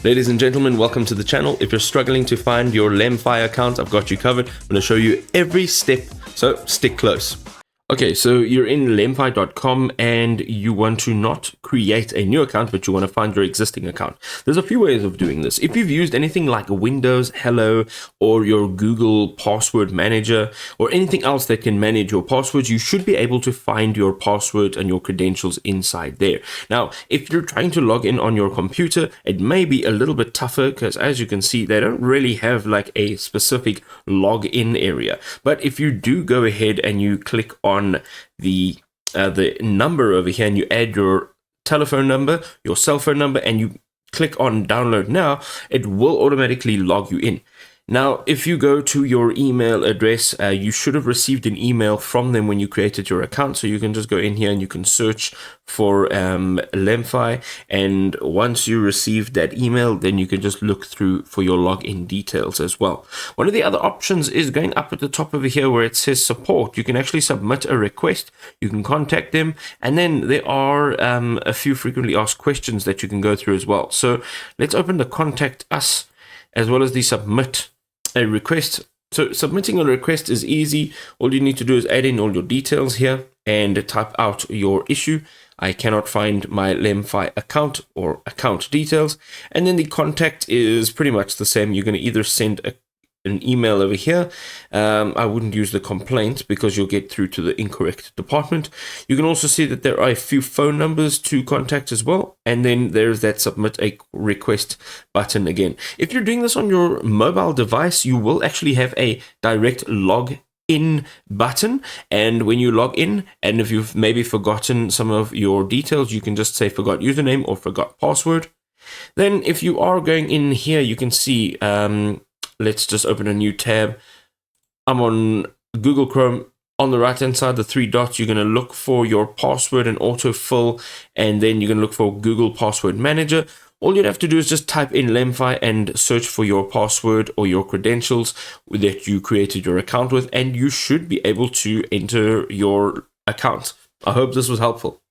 Ladies and gentlemen, welcome to the channel. If you're struggling to find your Lemfi account, I've got you covered. I'm going to show you every step, so stick close. Okay, so you're in lemfi.com and you want to not create a new account, but you want to find your existing account. There's a few ways of doing this. If you've used anything like Windows Hello or your Google Password Manager or anything else that can manage your passwords, you should be able to find your password and your credentials inside there. Now, if you're trying to log in on your computer, it may be a little bit tougher because, as you can see, they don't really have like a specific login area. But if you do go ahead and you click on the number over here and you add your telephone number, your cell phone number, and you click on download now, it will automatically log you in. Now, if you go to your email address, you should have received an email from them when you created your account. So you can just go in here and you can search for Lemfi. And once you receive that email, then you can just look through for your login details as well. One of the other options is going up at the top over here where it says support. You can actually submit a request. You can contact them. And then there are a few frequently asked questions that you can go through as well. So let's open the contact us as well as the submit a request. So submitting a request is easy. All you need to do is add in all your details here and type out your issue. I cannot find my Lemfi account or account details. And then the contact is pretty much the same. You're going to either send an email over here. I wouldn't use the complaint because you'll get through to the incorrect department. You can also see that there are a few phone numbers to contact as well. And then there's that submit a request button again. If you're doing this on your mobile device, you will actually have a direct log in button, and when you log in, and if you've maybe forgotten some of your details, you can just say forgot username or forgot password. Then if you are going in here, you can see let's just open a new tab. I'm on Google Chrome. On the right hand side, the three dots, you're going to look for your password and autofill, and then you're going to look for Google Password Manager. All you'd have to do is just type in Lemfi and search for your password or your credentials that you created your account with, and you should be able to enter your account. I hope this was helpful.